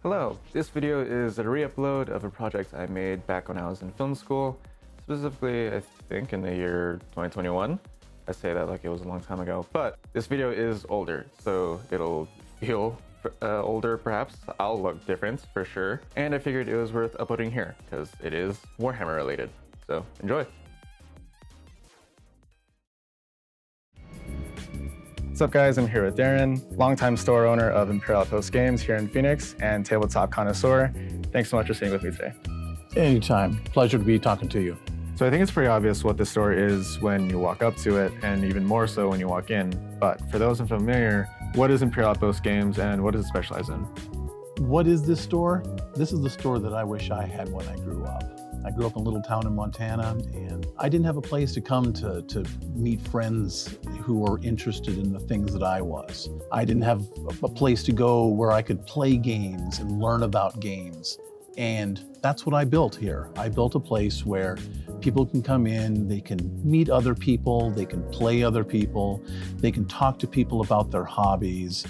Hello, this video is a re-upload of a project I made back when I was in film school, specifically I think in the year 2021. I say that like it was a long time ago, but this video is older, so it'll feel older perhaps. I'll look different for sure, and I figured it was worth uploading here because it is Warhammer related, so enjoy! What's up guys, I'm here with Darren, longtime store owner of Imperial Outpost Games here in Phoenix and tabletop connoisseur. Thanks so much for sitting with me today. Anytime, pleasure to be talking to you. So I think it's pretty obvious what this store is when you walk up to it, and even more so when you walk in. But for those unfamiliar, what is Imperial Outpost Games and what does it specialize in? What is this store? This is the store that I wish I had when I grew up. I grew up in a little town in Montana, and I didn't have a place to come to meet friends who were interested in the things that I was. I didn't have a place to go where I could play games and learn about games. And that's what I built here. I built a place where people can come in, they can meet other people, they can play other people, they can talk to people about their hobbies,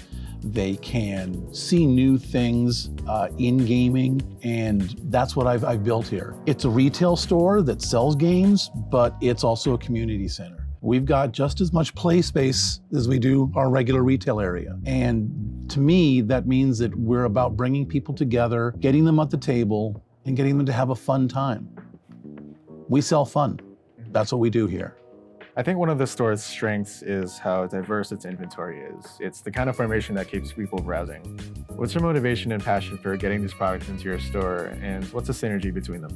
they can see new things in gaming, and that's what I've built here. It's a retail store that sells games, but it's also a community center. We've got just as much play space as we do our regular retail area. And to me, that means that we're about bringing people together, getting them at the table, and getting them to have a fun time. We sell fun. That's what we do here. I think one of the store's strengths is how diverse its inventory is. It's the kind of formation that keeps people browsing. What's your motivation and passion for getting these products into your store, and what's the synergy between them?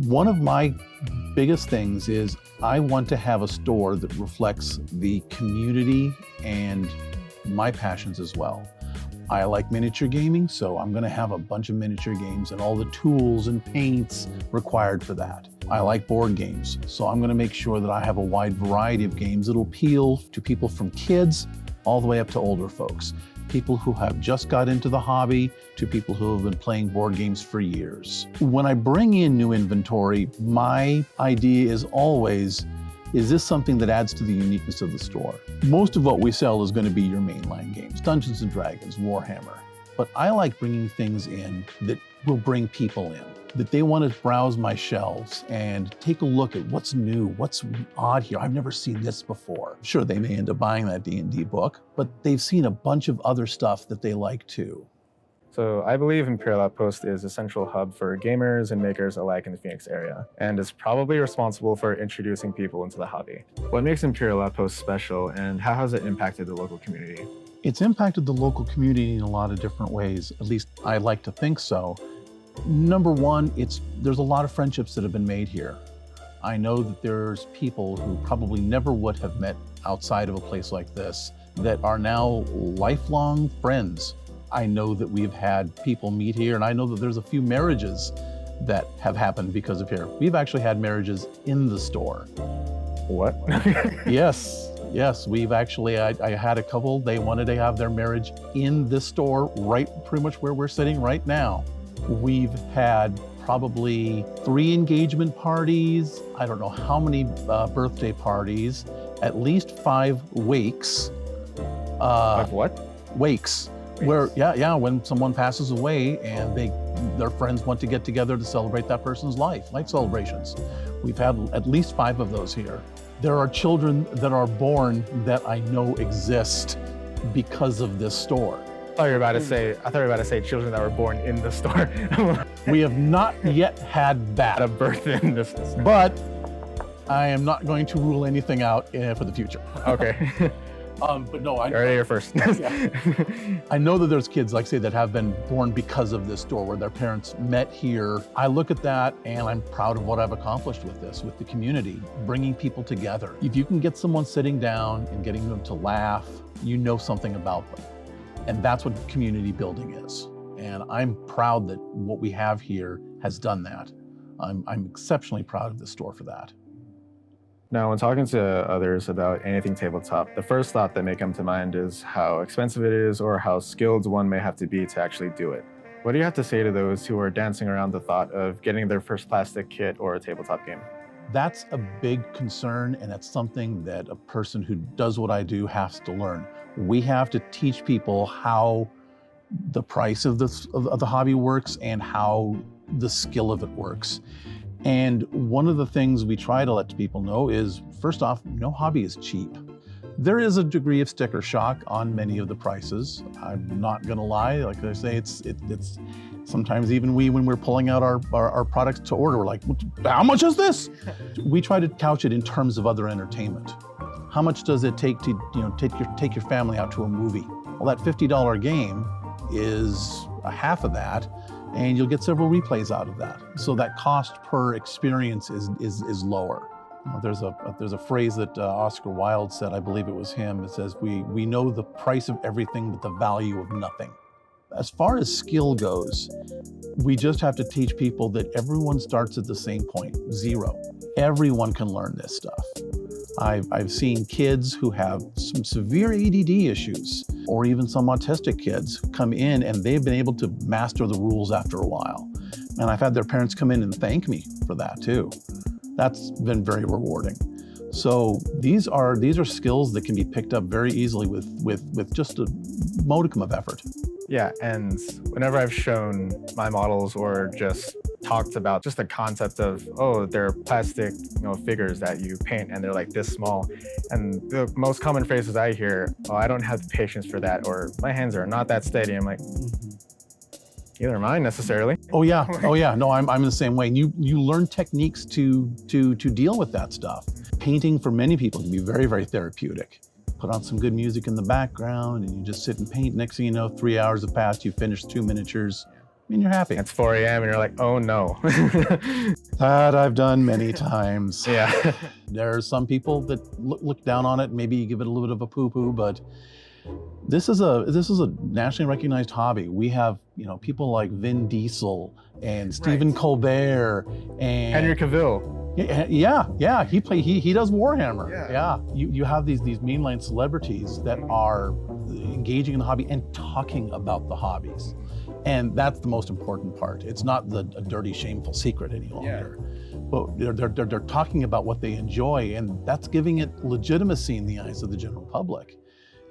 One of my biggest things is I want to have a store that reflects the community and my passions as well. I like miniature gaming, so I'm gonna have a bunch of miniature games and all the tools and paints required for that. I like board games, so I'm gonna make sure that I have a wide variety of games that'll appeal to people from kids all the way up to older folks. People who have just got into the hobby to people who have been playing board games for years. When I bring in new inventory, my idea is always, is this something that adds to the uniqueness of the store? Most of what we sell is going to be your mainline games, Dungeons and Dragons, Warhammer. But I like bringing things in that will bring people in, that they want to browse my shelves and take a look at what's new, what's odd here. I've never seen this before. Sure, they may end up buying that D&D book, but they've seen a bunch of other stuff that they like too. So I believe Imperial Outpost is a central hub for gamers and makers alike in the Phoenix area, and is probably responsible for introducing people into the hobby. What makes Imperial Outpost special, and how has it impacted the local community? It's impacted the local community in a lot of different ways, at least I like to think so. Number one, there's a lot of friendships that have been made here. I know that there's people who probably never would have met outside of a place like this that are now lifelong friends. I know that we've had people meet here, and I know that there's a few marriages that have happened because of here. We've actually had marriages in the store. What? Yes, we've actually, I had a couple, they wanted to have their marriage in this store, right pretty much where we're sitting right now. We've had probably 3 engagement parties, I don't know how many birthday parties, at least 5 wakes. 5 what? Wakes. Where, when someone passes away and their friends want to get together to celebrate that person's life celebrations. We've had at least 5 of those here. There are children that are born that I know exist because of this store. I thought you were about to say children that were born in the store. We have not yet had that. A birth in this store. But I am not going to rule anything out for the future. Okay. But no, I already here first. I know that there's kids, like I say, that have been born because of this store, where their parents met here. I look at that and I'm proud of what I've accomplished with this, with the community, bringing people together. If you can get someone sitting down and getting them to laugh, you know something about them. And that's what community building is. And I'm proud that what we have here has done that. I'm exceptionally proud of this store for that. Now, when talking to others about anything tabletop, the first thought that may come to mind is how expensive it is or how skilled one may have to be to actually do it. What do you have to say to those who are dancing around the thought of getting their first plastic kit or a tabletop game? That's a big concern, and it's something that a person who does what I do has to learn. We have to teach people how the price of the hobby works and how the skill of it works. And one of the things we try to let people know is, first off, no hobby is cheap. There is a degree of sticker shock on many of the prices. I'm not gonna lie, like I say, it's sometimes even when we're pulling out our products to order, we're like, how much is this? We try to couch it in terms of other entertainment. How much does it take to take your family out to a movie? Well, that $50 game is a half of that, and you'll get several replays out of that. So that cost per experience is lower. There's a phrase that Oscar Wilde said, I believe it was him. It says, we know the price of everything but the value of nothing. As far as skill goes, we just have to teach people that everyone starts at the same point, 0. Everyone can learn this stuff. I've seen kids who have some severe ADD issues, or even some autistic kids come in and they've been able to master the rules after a while. And I've had their parents come in and thank me for that too. That's been very rewarding. So these are skills that can be picked up very easily with just a modicum of effort. Yeah, and whenever I've shown my models or just talked about just the concept of, oh, they're plastic, figures that you paint and they're like this small. And the most common phrases I hear, oh, I don't have the patience for that, or my hands are not that steady. I'm like, neither am I necessarily. Oh yeah. No, I'm the same way. You learn techniques to deal with that stuff. Painting for many people can be very, very therapeutic. Put on some good music in the background and you just sit and paint. Next thing you know, 3 hours have passed, you finished 2 miniatures, and you're happy. It's 4 a.m. and you're like, oh no. That I've done many times. Yeah. There are some people that look down on it, maybe you give it a little bit of a poo-poo, but this is a nationally recognized hobby. We have, people like Vin Diesel and Stephen Colbert and Henry Cavill. Yeah. He does Warhammer. Yeah. You have these mainline celebrities that are engaging in the hobby and talking about the hobbies, and that's the most important part. It's not a dirty, shameful secret any longer. But they're talking about what they enjoy, and that's giving it legitimacy in the eyes of the general public.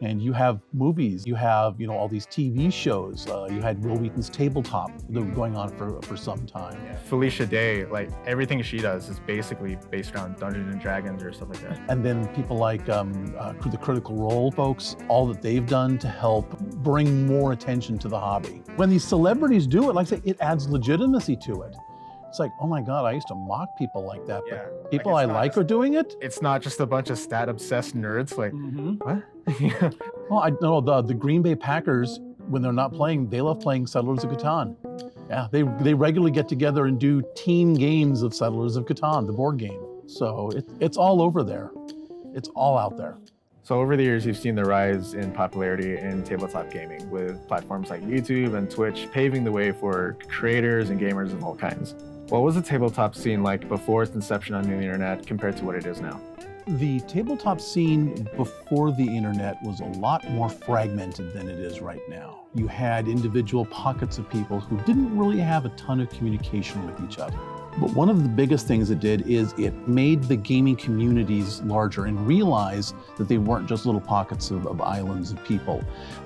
And you have movies, you have all these TV shows. You had Will Wheaton's Tabletop that were going on for some time. Felicia Day, like everything she does is basically based around Dungeons and Dragons or stuff like that. And then people like the Critical Role folks, all that they've done to help bring more attention to the hobby. When these celebrities do it, like I say, it adds legitimacy to it. It's like, oh my God, I used to mock people like that, but people I like are doing it? It's not just a bunch of stat-obsessed nerds, like, what? Well, I know the Green Bay Packers, when they're not playing, they love playing Settlers of Catan. Yeah, they regularly get together and do team games of Settlers of Catan, the board game. So it's all over there. It's all out there. So over the years, you've seen the rise in popularity in tabletop gaming with platforms like YouTube and Twitch paving the way for creators and gamers of all kinds. What was the tabletop scene like before its inception on the internet compared to what it is now? The tabletop scene before the internet was a lot more fragmented than it is right now. You had individual pockets of people who didn't really have a ton of communication with each other. But one of the biggest things it did is it made the gaming communities larger and realize that they weren't just little pockets of islands of people,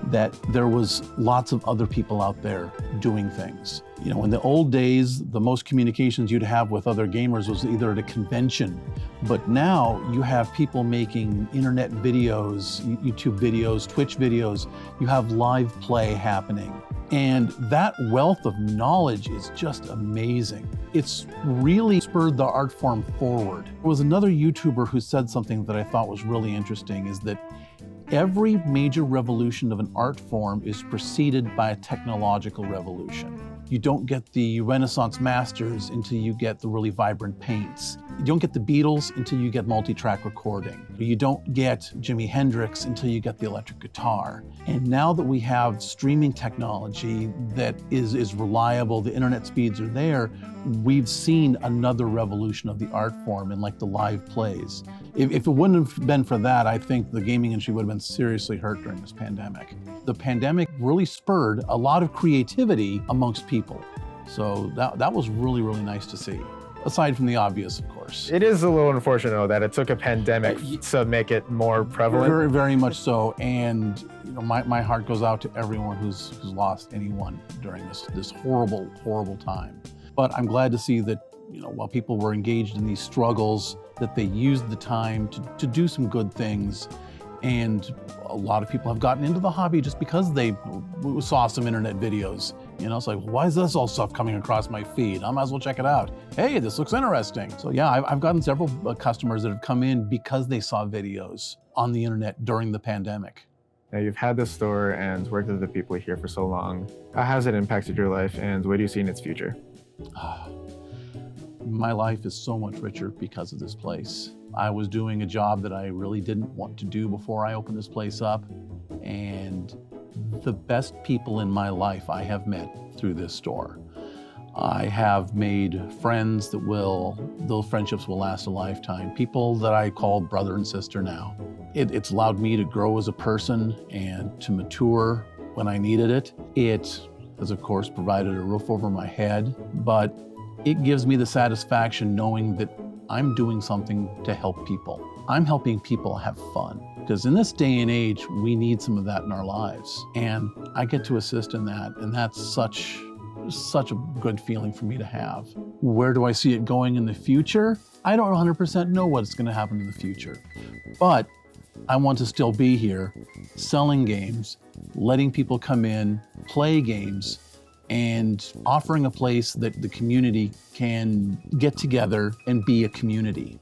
that there was lots of other people out there doing things. In the old days, the most communications you'd have with other gamers was either at a convention, but now you have people making internet videos, YouTube videos, Twitch videos, you have live play happening. And that wealth of knowledge is just amazing. It's really spurred the art form forward. There was another YouTuber who said something that I thought was really interesting, is that every major revolution of an art form is preceded by a technological revolution. You don't get the Renaissance masters until you get the really vibrant paints. You don't get the Beatles until you get multi-track recording. You don't get Jimi Hendrix until you get the electric guitar. And now that we have streaming technology that is reliable, the internet speeds are there, we've seen another revolution of the art form in like the live plays. If it wouldn't have been for that, I think the gaming industry would have been seriously hurt during this pandemic. The pandemic really spurred a lot of creativity amongst people. So that was really, really nice to see. Aside from the obvious, of course. It is a little unfortunate though, that it took a pandemic to make it more prevalent. Very, very much so. And my heart goes out to everyone who's lost anyone during this horrible, horrible time. But I'm glad to see that, while people were engaged in these struggles, that they used the time to do some good things. And a lot of people have gotten into the hobby just because they saw some internet videos. It's like, why is this all stuff coming across my feed? I might as well check it out. Hey, this looks interesting. So yeah, I've gotten several customers that have come in because they saw videos on the internet during the pandemic. Now, you've had this store and worked with the people here for so long. How has it impacted your life, and what do you see in its future? My life is so much richer because of this place. I was doing a job that I really didn't want to do before I opened this place up, and the best people in my life I have met through this store. I have made friends those friendships will last a lifetime. People that I call brother and sister now. It's allowed me to grow as a person and to mature when I needed it. It has, of course, provided a roof over my head, but it gives me the satisfaction knowing that I'm doing something to help people. I'm helping people have fun, because in this day and age, we need some of that in our lives. And I get to assist in that, and that's such a good feeling for me to have. Where do I see it going in the future? I don't 100% know what's going to happen in the future, but I want to still be here selling games, letting people come in, play games, and offering a place that the community can get together and be a community.